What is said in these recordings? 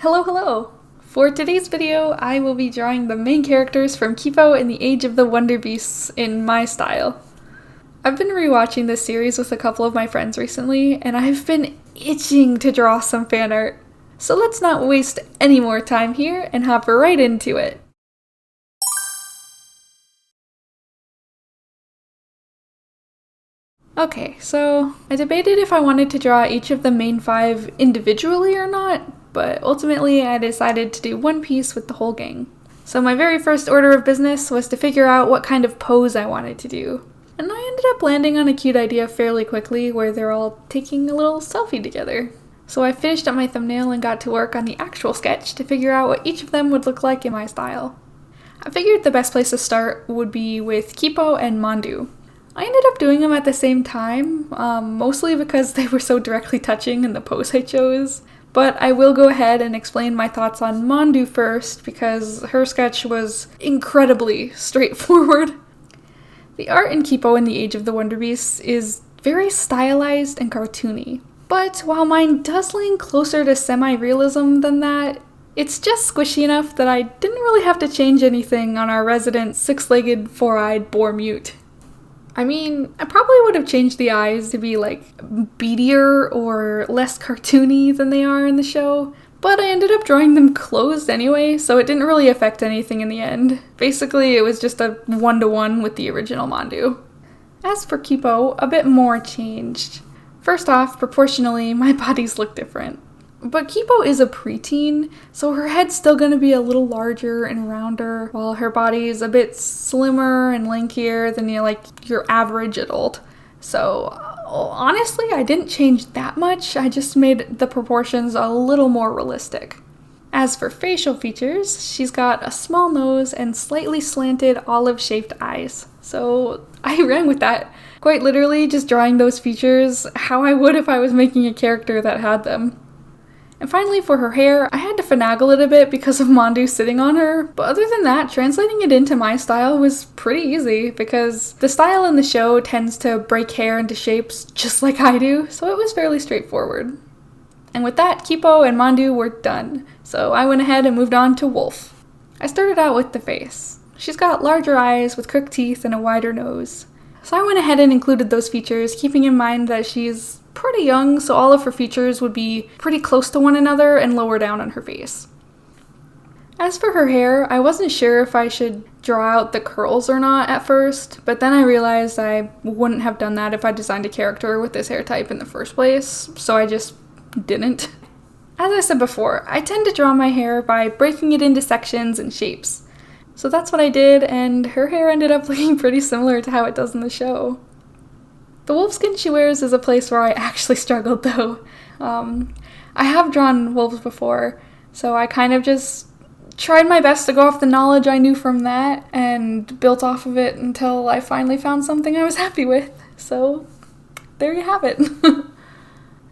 Hello, hello! For today's video, I will be drawing the main characters from Kipo in the Age of the Wonderbeasts in my style. I've been rewatching this series with a couple of my friends recently, and I've been itching to draw some fan art. So let's not waste any more time here and hop right into it. Okay, so I debated if I wanted to draw each of the main 5 individually or not, but ultimately I decided to do one piece with the whole gang. So my very first order of business was to figure out what kind of pose I wanted to do. And I ended up landing on a cute idea fairly quickly where they're all taking a little selfie together. So I finished up my thumbnail and got to work on the actual sketch to figure out what each of them would look like in my style. I figured the best place to start would be with Kipo and Mandu. I ended up doing them at the same time, mostly because they were so directly touching in the pose I chose. But I will go ahead and explain my thoughts on Mandu first, because her sketch was incredibly straightforward. The art in Kipo in the Age of the Wonderbeasts is very stylized and cartoony. But while mine does lean closer to semi-realism than that, it's just squishy enough that I didn't really have to change anything on our resident 6-legged, 4-eyed boar mute. I mean, I probably would have changed the eyes to be like beadier or less cartoony than they are in the show, but I ended up drawing them closed anyway, so it didn't really affect anything in the end. Basically, it was just a 1-to-1 with the original Mandu. As for Kipo, a bit more changed. First off, proportionally, my bodies look different. But Kipo is a preteen, so her head's still going to be a little larger and rounder, while her body is a bit slimmer and lankier than your average adult. So honestly, I didn't change that much, I just made the proportions a little more realistic. As for facial features, she's got a small nose and slightly slanted olive-shaped eyes. So I ran with that, quite literally just drawing those features how I would if I was making a character that had them. And finally, for her hair, I had to finagle it a bit because of Mandu sitting on her, but other than that, translating it into my style was pretty easy because the style in the show tends to break hair into shapes just like I do, so it was fairly straightforward. And with that, Kipo and Mandu were done, so I went ahead and moved on to Wolf. I started out with the face. She's got larger eyes with crooked teeth and a wider nose. So I went ahead and included those features, keeping in mind that she's pretty young, so all of her features would be pretty close to one another and lower down on her face. As for her hair, I wasn't sure if I should draw out the curls or not at first, but then I realized I wouldn't have done that if I designed a character with this hair type in the first place, so I just didn't. As I said before, I tend to draw my hair by breaking it into sections and shapes. So that's what I did, and her hair ended up looking pretty similar to how it does in the show. The wolfskin she wears is a place where I actually struggled, though. I have drawn wolves before, so I kind of just tried my best to go off the knowledge I knew from that and built off of it until I finally found something I was happy with. So there you have it.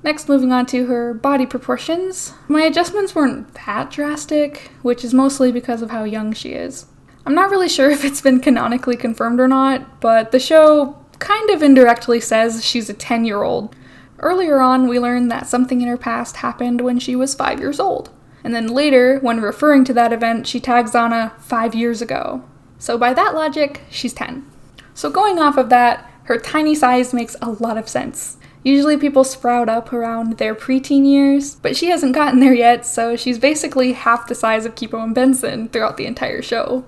Next, moving on to her body proportions. My adjustments weren't that drastic, which is mostly because of how young she is. I'm not really sure if it's been canonically confirmed or not, but the show kind of indirectly says she's a 10-year-old. Earlier on, we learned that something in her past happened when she was 5 years old. And then later, when referring to that event, she tags on a 5 years ago. So by that logic, she's 10. So going off of that, her tiny size makes a lot of sense. Usually people sprout up around their preteen years, but she hasn't gotten there yet, so she's basically half the size of Kipo and Benson throughout the entire show.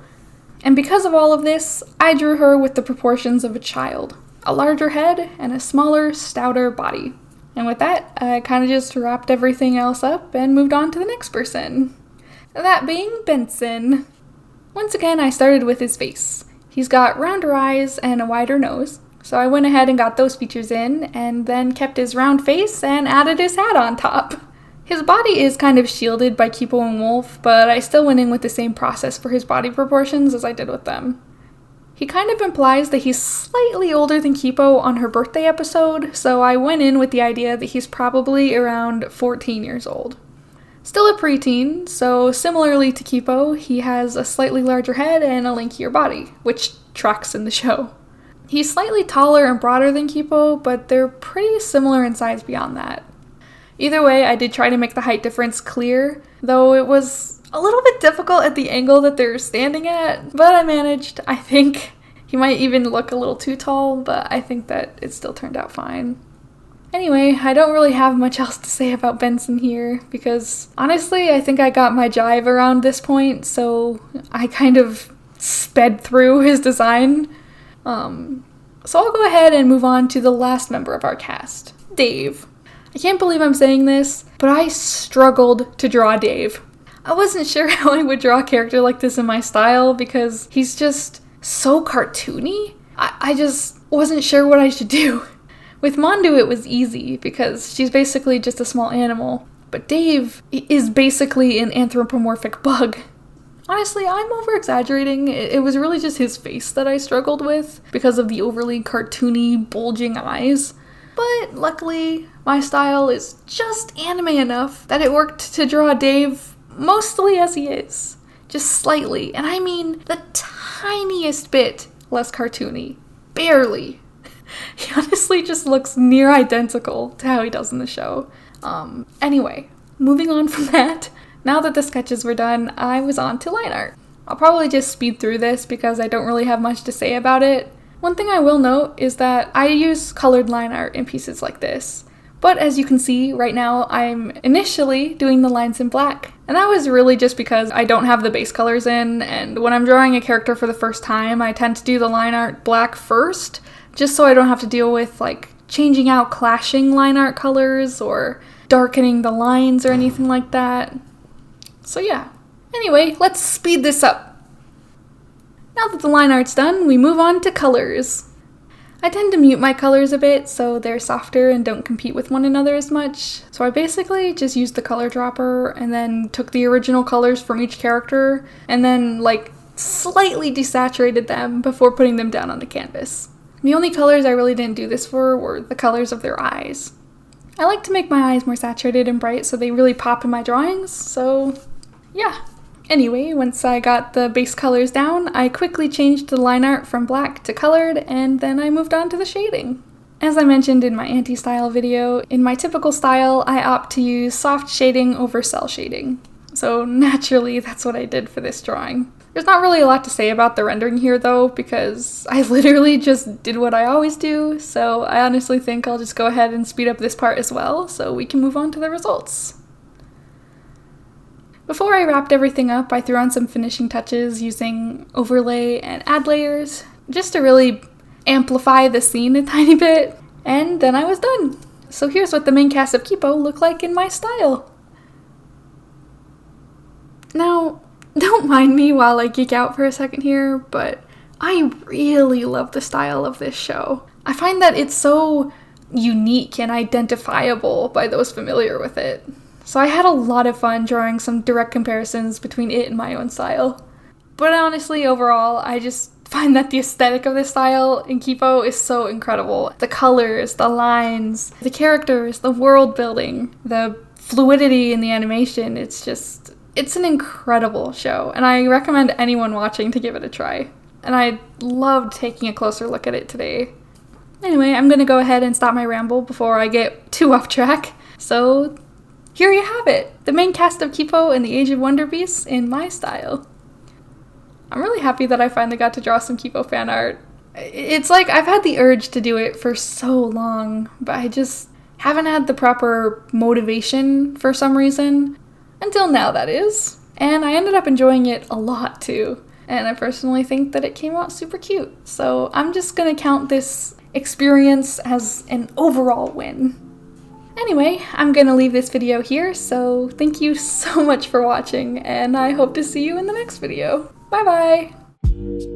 And because of all of this, I drew her with the proportions of a child. A larger head and a smaller, stouter body. And with that, I kind of just wrapped everything else up and moved on to the next person. That being Benson. Once again, I started with his face. He's got rounder eyes and a wider nose, so I went ahead and got those features in, and then kept his round face and added his hat on top. His body is kind of shielded by Kipo and Wolf, but I still went in with the same process for his body proportions as I did with them. He kind of implies that he's slightly older than Kipo on her birthday episode, so I went in with the idea that he's probably around 14 years old. Still a preteen, so similarly to Kipo, he has a slightly larger head and a lankier body, which tracks in the show. He's slightly taller and broader than Kipo, but they're pretty similar in size beyond that. Either way, I did try to make the height difference clear, though it was a little bit difficult at the angle that they're standing at, but I managed. I think he might even look a little too tall, but I think that it still turned out fine. Anyway, I don't really have much else to say about Benson here, because honestly, I think I got my jive around this point, so I kind of sped through his design. So I'll go ahead and move on to the last member of our cast, Dave. I can't believe I'm saying this, but I struggled to draw Dave. I wasn't sure how I would draw a character like this in my style because he's just so cartoony. I just wasn't sure what I should do. With Mandu it was easy because she's basically just a small animal, but Dave is basically an anthropomorphic bug. Honestly, I'm over-exaggerating. It was really just his face that I struggled with because of the overly cartoony, bulging eyes. But luckily, my style is just anime enough that it worked to draw Dave mostly as he is. Just slightly, and I mean the tiniest bit less cartoony. Barely. He honestly just looks near identical to how he does in the show. Anyway, moving on from that, now that the sketches were done, I was on to line art. I'll probably just speed through this because I don't really have much to say about it. One thing I will note is that I use colored line art in pieces like this. But as you can see, right now I'm initially doing the lines in black. And that was really just because I don't have the base colors in, and when I'm drawing a character for the first time, I tend to do the line art black first, just so I don't have to deal with like changing out clashing line art colors or darkening the lines or anything like that. So yeah. Anyway, let's speed this up. Now that the line art's done, we move on to colors. I tend to mute my colors a bit so they're softer and don't compete with one another as much. So I basically just used the color dropper and then took the original colors from each character and then like slightly desaturated them before putting them down on the canvas. The only colors I really didn't do this for were the colors of their eyes. I like to make my eyes more saturated and bright so they really pop in my drawings, so yeah. Anyway, once I got the base colors down, I quickly changed the line art from black to colored, and then I moved on to the shading. As I mentioned in my anti-style video, in my typical style, I opt to use soft shading over cell shading. So naturally, that's what I did for this drawing. There's not really a lot to say about the rendering here though, because I literally just did what I always do, so I honestly think I'll just go ahead and speed up this part as well, so we can move on to the results. Before I wrapped everything up, I threw on some finishing touches using overlay and add layers, just to really amplify the scene a tiny bit, and then I was done. So here's what the main cast of Kipo look like in my style. Now, don't mind me while I geek out for a second here, but I really love the style of this show. I find that it's so unique and identifiable by those familiar with it. So I had a lot of fun drawing some direct comparisons between it and my own style. But honestly, overall, I just find that the aesthetic of this style in Kipo is so incredible. The colors, the lines, the characters, the world building, the fluidity in the animation, it's an incredible show. And I recommend anyone watching to give it a try. And I loved taking a closer look at it today. Anyway, I'm gonna go ahead and stop my ramble before I get too off track. So here you have it, the main cast of Kipo and the Age of Wonderbeasts in my style. I'm really happy that I finally got to draw some Kipo fan art. It's like I've had the urge to do it for so long, but I just haven't had the proper motivation for some reason. Until now, that is. And I ended up enjoying it a lot too. And I personally think that it came out super cute. So I'm just gonna count this experience as an overall win. Anyway, I'm gonna leave this video here, so thank you so much for watching, and I hope to see you in the next video. Bye bye!